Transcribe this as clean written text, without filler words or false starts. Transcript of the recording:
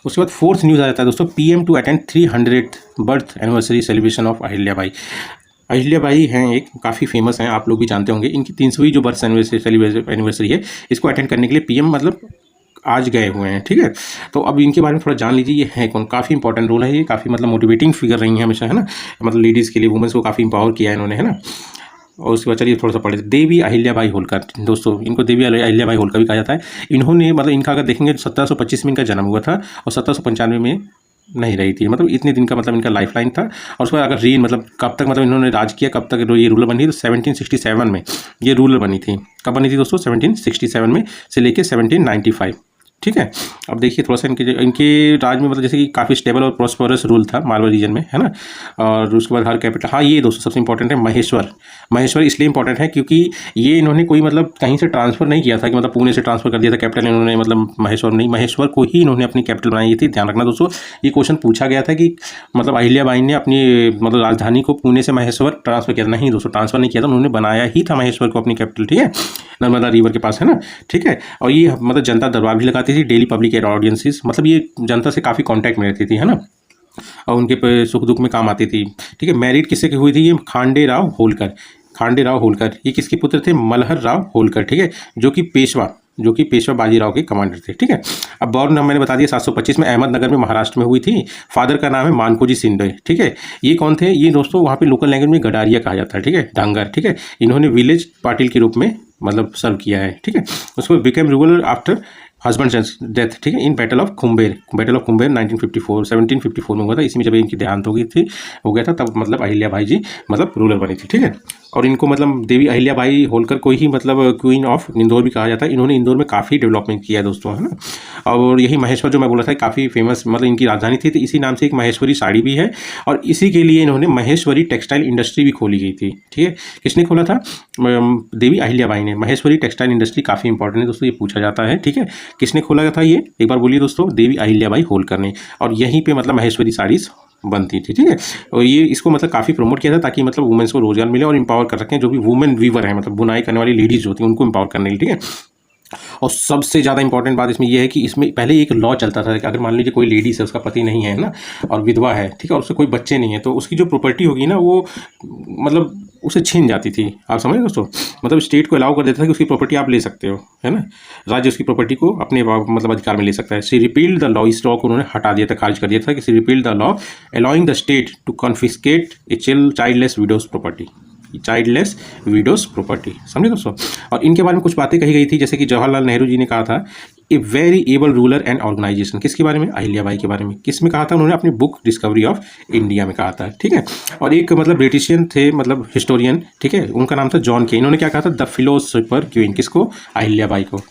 उसके बाद fourth news आ जाता है दोस्तों, PM to attend 300th birth anniversary celebration of Ahilyabai. Ahilyabai हैं एक काफ़ी फेमस हैं, आप लोग भी जानते होंगे। इनकी 300वीं जो बर्थ एनिवर्सरी है, इसको अटेंड करने के लिए पीएम मतलब आज गए हुए हैं, ठीक है। तो अब इनके बारे में थोड़ा जान लीजिए, ये है कौन। काफ़ी इंपॉर्टेंट रोल है ये, काफ़ी मतलब मोटिवेटिंग फिगर रही हैं हमेशा, है ना। मतलब लेडीज़ के लिए, वुमेंस को काफ़ी इंपावर किया है इन्होंने, है ना। और उसके बाद चलिए थोड़ा सा पढ़े, देवी अहिल्याबाई होलकर दोस्तों, इनको देवी अहिल्याबाई होलकर भी कहा जाता है। इन्होंने मतलब इनका अगर देखेंगे 1725 में इनका जन्म हुआ था और 1795 में नहीं रही थी, मतलब इतने दिन का मतलब इनका लाइफ लाइन था। और उसके बाद अगर रेन मतलब कब तक मतलब इन्होंने राज किया, कब तक ये रूलर बनी, तो 1767 में ये रूलर बनी थी। कब बनी थी दोस्तों? 1767 में से लेके 1795, ठीक है। अब देखिए थोड़ा सा इनके राज में मतलब जैसे कि काफ़ी स्टेबल और प्रॉस्परस रूल था मालवा रीजन में, है ना। और उसके बाद हर कैपिटल, हाँ ये दोस्तों सबसे इंपॉर्टेंट है महेश्वर। महेश्वर इसलिए इंपॉर्टेंट है क्योंकि ये इन्होंने कोई मतलब कहीं से ट्रांसफ़र नहीं किया था कि मतलब पुणे से ट्रांसफ़र कर दिया था कैपिटल इन्होंने, मतलब महेश्वर नहीं, महेश्वर को ही इन्होंने अपनी कैपिटल बनाई थी। ध्यान रखना दोस्तों, ये क्वेश्चन पूछा गया था कि मतलब अहिल्याबाई ने अपनी मतलब राजधानी को पुणे से महेश्वर ट्रांसफ़र किया था। नहीं दोस्तों, ट्रांसफ़र नहीं किया था, उन्होंने बनाया ही था महेश्वर को अपनी कैपिटल, ठीक है। नर्मदा रिवर के पास, है ना, ठीक है। और ये मतलब जनता दरबार भी लगाती थी, डेली पब्लिक ऑडियंसेस, मतलब ये जनता से काफ़ी कांटेक्ट में रहती थी, है ना। और उनके पे सुख दुख में काम आती थी, ठीक है। मैरिड किससे की हुई थी? ये खांडे राव होलकर। खांडे राव होलकर ये किसके पुत्र थे? मल्हर राव होलकर, ठीक है, जो कि पेशवा बाजीराव के कमांडर थे, ठीक है। अब बॉर्न मैंने बता दिया 725 में अहमदनगर में महाराष्ट्र में हुई थी। फादर का नाम है मानकोजी शिंदे, ठीक है। ये कौन थे? ये दोस्तों वहाँ पे लोकल लैंग्वेज में गडारिया कहा जाता है, ठीक है, डांगर, ठीक है। इन्होंने विलेज पाटिल के रूप में मतलब सर्व किया है, ठीक है। उसको became rural after husband death, ठीक है, इन बैटल ऑफ खुम्बेर 1754 में हुआ था। इसी में जब इनकी देहांत हो गया था तब मतलब अहिल्याबाई जी मतलब रूलर बनी थी, ठीक है। और इनको मतलब देवी अहिल्याबाई होलकर को ही मतलब क्वीन ऑफ इंदौर भी कहा जाता है। इन्होंने इंदौर में काफ़ी डेवलपमेंट किया है दोस्तों, है ना। और यही महेश्वर जो मैं बोला था काफ़ी फेमस मतलब इनकी राजधानी थी, तो इसी नाम से एक महेश्वरी साड़ी भी है। और इसी के लिए इन्होंने महेश्वरी टेक्सटाइल इंडस्ट्री भी खोली गई थी, ठीक है। किसने खोला था? देवी अहिल्याबाई ने। महेश्वरी टेक्सटाइल इंडस्ट्री काफ़ी इंपॉर्टेंट है दोस्तों, ये पूछा जाता है, ठीक है। किसने खोला था ये? एक बार बोलिए दोस्तों। देवी अहिल्याबाई होलकर ने। और यहीं पे मतलब महेश्वरी साड़ीज़ बनती थी, ठीक है। और ये इसको मतलब काफ़ी प्रमोट किया था ताकि मतलब वुमेन्स को रोजगार मिले और इंपावर कर सकें, जो भी वुमेन वीवर है मतलब बुनाई करने वाली लेडीज़ होती हैं उनको इंपावर करने के लिए, ठीक है। और सबसे ज़्यादा इंपॉर्टेंट बात इसमें यह है कि इसमें पहले एक लॉ चलता था कि अगर मान लीजिए कोई लेडीज़ है, उसका पति नहीं है ना, और विधवा है, ठीक है, और उससे कोई बच्चे नहीं है, तो उसकी जो प्रॉपर्टी होगी ना वो मतलब उसे छीन जाती थी। आप समझ दोस्तों, मतलब स्टेट को अलाउ कर देता था कि उसकी प्रॉपर्टी आप ले सकते हो, है ना। राज्य उसकी प्रॉपर्टी को अपने मतलब अधिकार में ले सकता है। सी रिपील्ड द लॉ, इस लॉ को उन्होंने हटा दिया था, खारिज कर दिया था कि she repealed the law allowing the state to confiscate a childless widow's property, childless widow's property, समझे दोस्तों। और इनके बारे में कुछ बातें कही गई थी, जैसे कि जवाहरलाल नेहरू जी ने कहा था a very able ruler and organisation. किसके बारे में? अहिल्याबाई के बारे में। किस में कहा था उन्होंने? अपनी बुक डिस्कवरी ऑफ इंडिया में कहा था, ठीक है। और एक मतलब ब्रिटिशियन थे मतलब हिस्टोरियन, ठीक है, उनका नाम था जॉन के। इन्होंने क्या कहा था? The philosopher queen. किसको? अहिल्याबाई को।